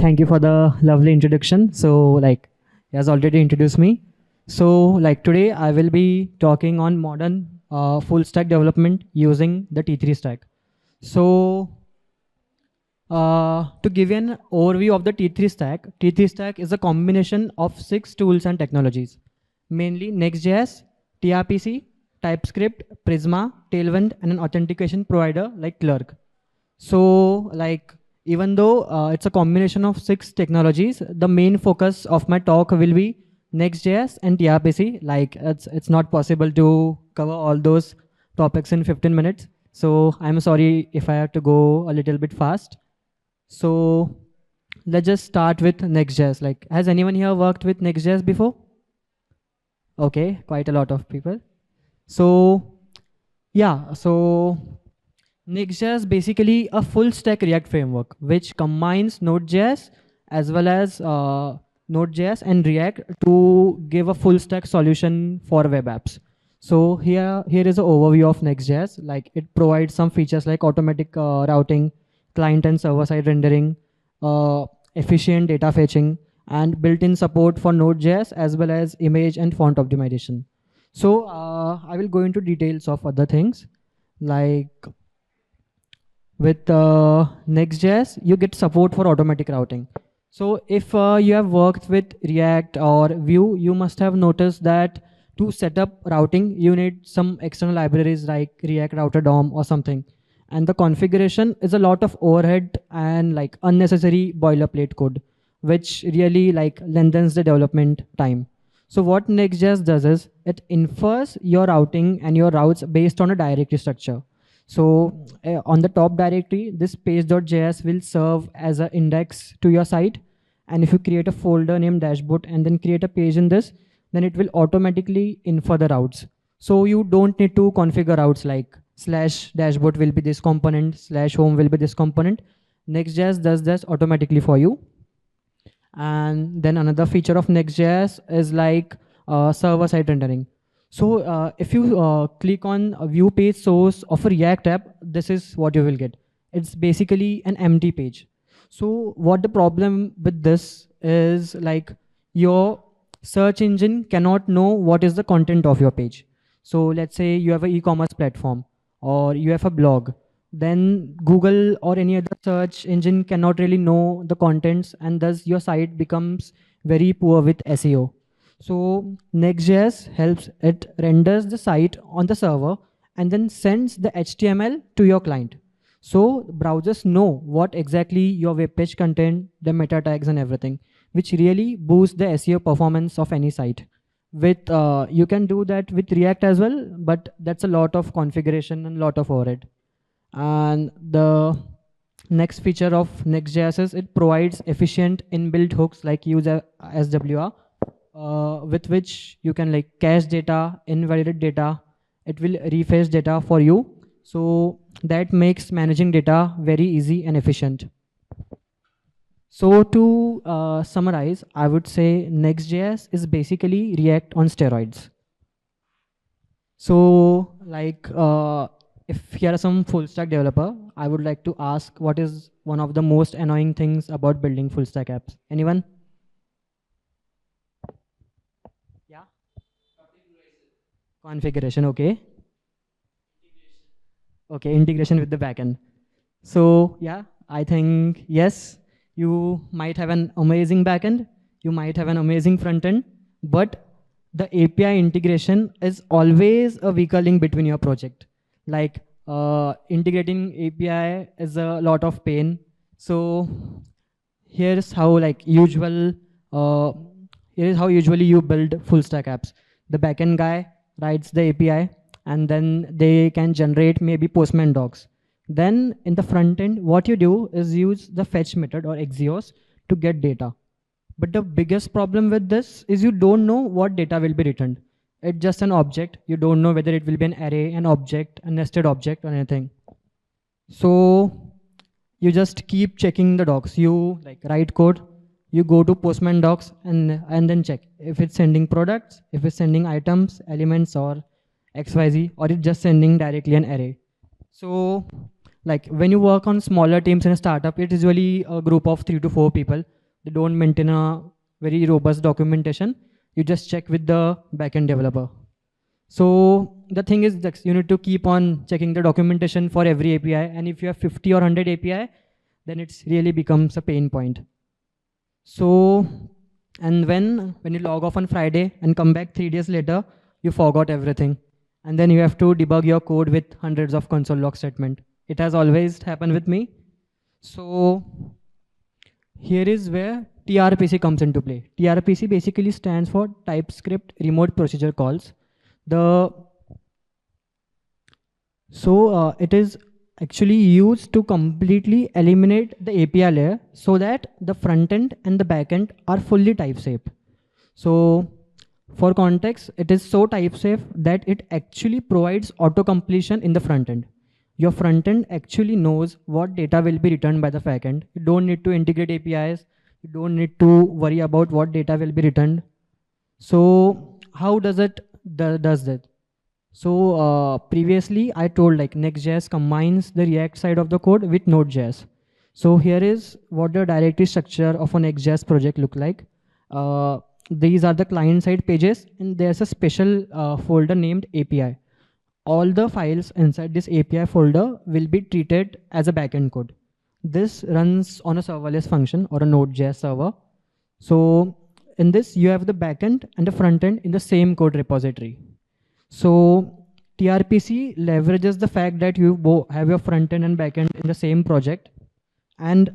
Thank you for the lovely introduction. So, he has already introduced me. So, today I will be talking on modern full stack development using the T3 stack. So, to give you an overview of the T3 stack is a combination of 6 tools and technologies, mainly Next.js, tRPC, TypeScript, Prisma, Tailwind, and an authentication provider like Clerk. So even though it's a combination of 6 technologies, the main focus of my talk will be Next.js and tRPC. It's not possible to cover all those topics in 15 minutes. So I'm sorry if I have to go a little bit fast. So let's just start with Next.js. Has anyone here worked with Next.js before? Okay, quite a lot of people. So yeah, so Next.js is basically a full stack React framework which combines Node.js as well as Node.js and React to give a full stack solution for web apps. So here is an overview of Next.js. It provides some features like automatic routing, client and server side rendering, efficient data fetching, and built-in support for Node.js as well as image and font optimization. So I will go into details of other things. With Next.js, you get support for automatic routing. So if you have worked with React or Vue, you must have noticed that to set up routing, you need some external libraries like React Router DOM or something. And the configuration is a lot of overhead and unnecessary boilerplate code, which really lengthens the development time. So what Next.js does is it infers your routing and your routes based on a directory structure. So on the top directory, this page.js will serve as an index to your site. And if you create a folder named dashboard and then create a page in this, then it will automatically infer the routes. So you don't need to configure routes like /dashboard will be this component, /home will be this component. Next.js does this automatically for you. And then another feature of Next.js is server-side rendering. So if you click on a view page source of a React app, this is what you will get. It's basically an empty page. So what the problem with this is your search engine cannot know what is the content of your page. So let's say you have an e-commerce platform or you have a blog. Then Google or any other search engine cannot really know the contents, and thus your site becomes very poor with SEO. So Next.js helps, it renders the site on the server and then sends the HTML to your client. So browsers know what exactly your web page contains, the meta tags and everything, which really boosts the SEO performance of any site. You can do that with React as well, but that's a lot of configuration and a lot of overhead. And the next feature of Next.js is it provides efficient inbuilt hooks like use SWR, with which you can cache data, invalidate data. It will refresh data for you. So that makes managing data very easy and efficient. So to summarize, I would say Next.js is basically React on steroids. So if you are some full stack developer, I would like to ask what is one of the most annoying things about building full stack apps? Anyone? Yeah. Configuration, okay. Okay, integration with the backend. So yeah, I think yes, you might have an amazing backend, you might have an amazing front end, but the API integration is always a weaker link between your project. Integrating API is a lot of pain. So here's how usually you build full stack apps. The backend guy writes the API and then they can generate maybe Postman docs. Then in the front end, what you do is use the fetch method or Axios to get data. But the biggest problem with this is you don't know what data will be returned. It's just an object. You don't know whether it will be an array, an object, a nested object or anything. So you just keep checking the docs. You write code, you go to Postman docs and then check if it's sending products, if it's sending items, elements or XYZ, or it's just sending directly an array. So like when you work on smaller teams in a startup, it is usually a group of 3 to 4 people. They don't maintain a very robust documentation. You just check with the backend developer. So the thing is that you need to keep on checking the documentation for every API. And if you have 50 or 100 API, then it's really becomes a pain point. So, and when you log off on Friday and come back 3 days later, you forgot everything. And then you have to debug your code with hundreds of console log statement. It has always happened with me. So here is where tRPC comes into play. tRPC basically stands for TypeScript Remote Procedure Calls. It is actually used to completely eliminate the API layer so that the front end and the back end are fully type safe. So for context, it is so type safe that it actually provides auto completion in the front end. Your front end actually knows what data will be returned by the back end. You don't need to integrate APIs. You don't need to worry about what data will be returned. So how does it does that? So previously I told like Next.js combines the React side of the code with Node.js. So here is what the directory structure of a Next.js project look like. These are the client side pages, and there's a special folder named API. All the files inside this API folder will be treated as a backend code. This runs on a serverless function or a Node.js server. So in this, you have the backend and the front end in the same code repository. So tRPC leverages the fact that you have your front end and back end in the same project, and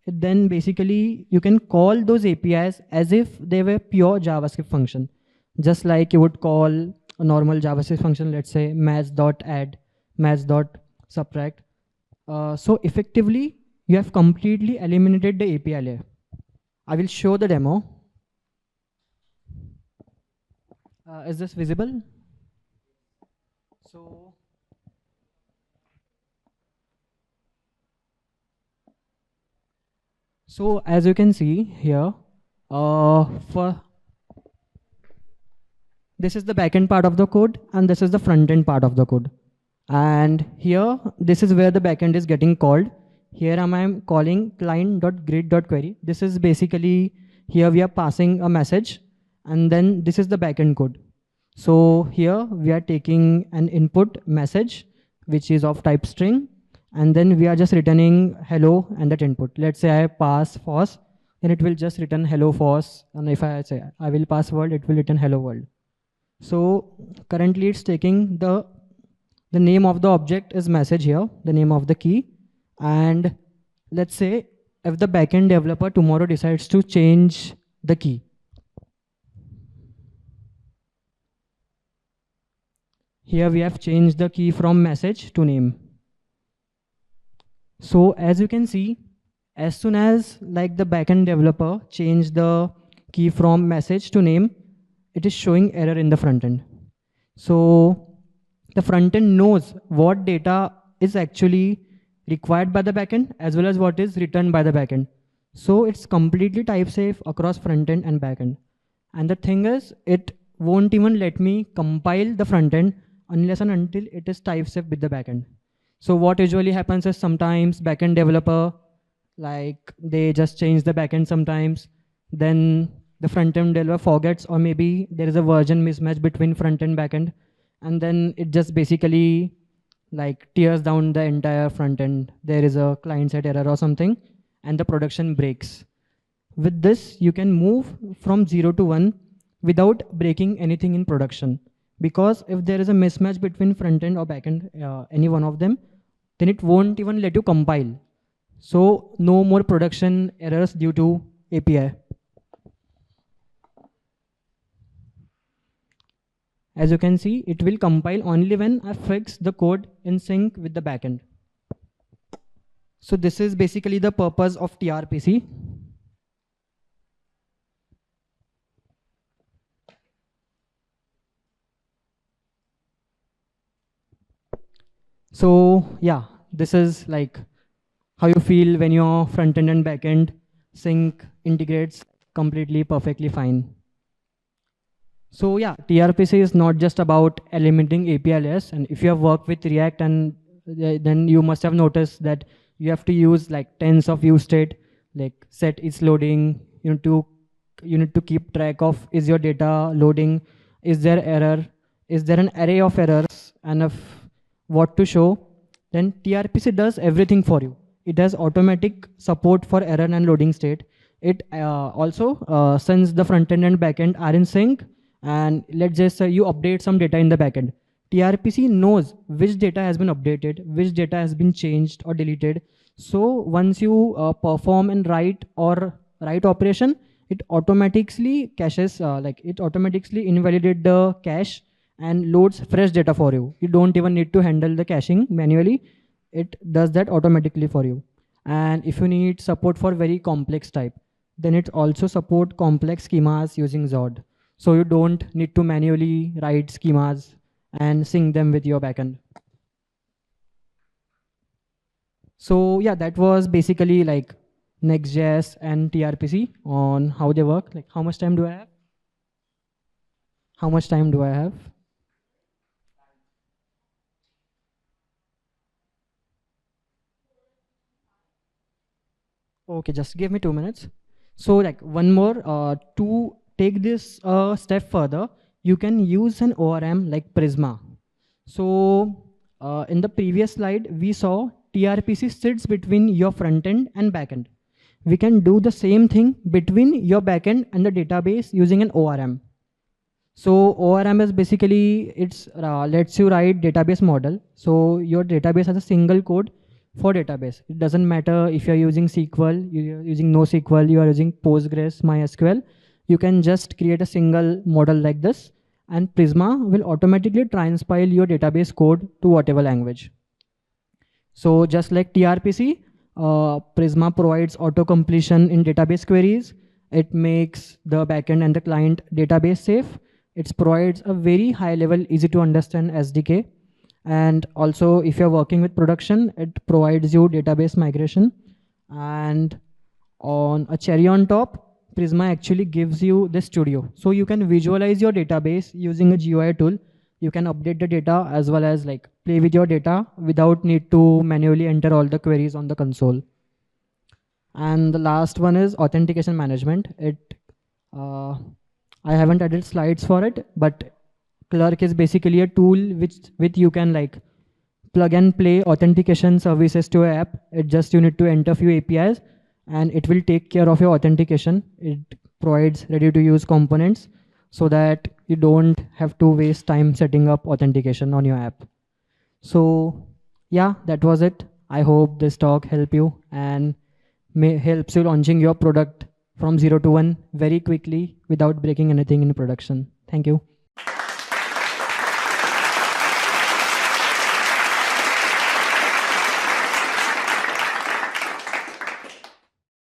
then basically you can call those APIs as if they were pure JavaScript function, just like you would call a normal JavaScript function, let's say match.add, match.subtract. So effectively, you have completely eliminated the API layer. I will show the demo. Is this visible? So as you can see here, this is the backend part of the code, and this is the front end part of the code. And here, this is where the backend is getting called. Here I'm calling client.grid.query. This is basically, here we are passing a message, and then this is the backend code. So here we are taking an input message, which is of type string, and then we are just returning hello and that input. Let's say I pass FOSS, then it will just return hello FOSS. And if I say I will pass world, it will return hello world. So currently it's taking the name of the object is message here, the name of the key. And let's say if the backend developer tomorrow decides to change the key, here we have changed the key from message to name. So as you can see, as soon as like the backend developer changed the key from message to name, it is showing error in the front end. So the front end knows what data is actually required by the backend as well as what is returned by the backend. So it's completely type safe across front end and backend. And the thing is, it won't even let me compile the front end unless and until it is type safe with the backend. So what usually happens is sometimes backend developer, like they just change the backend sometimes, then the front end developer forgets, or maybe there is a version mismatch between front and backend, and then it just basically like tears down the entire front end. There is a client side error or something, and the production breaks. With this, you can move from 0 to 1 without breaking anything in production. Because if there is a mismatch between front end or back end, any one of them, then it won't even let you compile. So no more production errors due to API. As you can see, it will compile only when I fix the code in sync with the backend. So this is basically the purpose of tRPC. So yeah, this is like how you feel when your front end and back end sync integrates completely perfectly fine. So yeah, tRPC is not just about eliminating API layers. And if you have worked with React and then you must have noticed that you have to use like tens of use state, like set is loading. You need to keep track of, is your data loading, is there error, is there an array of errors, and of what to show. Then tRPC does everything for you. It has automatic support for error and loading state. It also, since the front end and back end are in sync, and let's just say you update some data in the backend, tRPC knows which data has been updated, which data has been changed or deleted. So once you perform and write operation, it automatically caches, like it automatically invalidate the cache and loads fresh data for you. You don't even need to handle the caching manually. It does that automatically for you. And if you need support for very complex type, then it also support complex schemas using Zod. So you don't need to manually write schemas and sync them with your backend. So yeah, that was basically like Next.js and tRPC on how they work. Like, how much time do I have? How much time do I have? Okay, just give me 2 minutes. So like one more, to take this step further, you can use an ORM like Prisma. So in the previous slide, we saw tRPC sits between your front end and backend. We can do the same thing between your backend and the database using an ORM. So ORM is basically, it's lets you write database model. So your database has a single code for database. It doesn't matter if you're using SQL, you're using NoSQL, you are using Postgres, MySQL. You can just create a single model like this, and Prisma will automatically transpile your database code to whatever language. So just like tRPC, Prisma provides auto completion in database queries. It makes the backend and the client database safe. It provides a very high level, easy to understand SDK. And also if you're working with production, it provides you database migration. And on a cherry on top, Prisma actually gives you the studio. So you can visualize your database using a GUI tool. You can update the data as well as like play with your data without need to manually enter all the queries on the console. And the last one is authentication management. I haven't added slides for it, but Clerk is basically a tool with you can like plug and play authentication services to your app. It just you need to enter few APIs and it will take care of your authentication. It provides ready to use components so that you don't have to waste time setting up authentication on your app. So yeah, that was it. I hope this talk helped you and helps you launching your product from 0 to 1 very quickly without breaking anything in production. Thank you.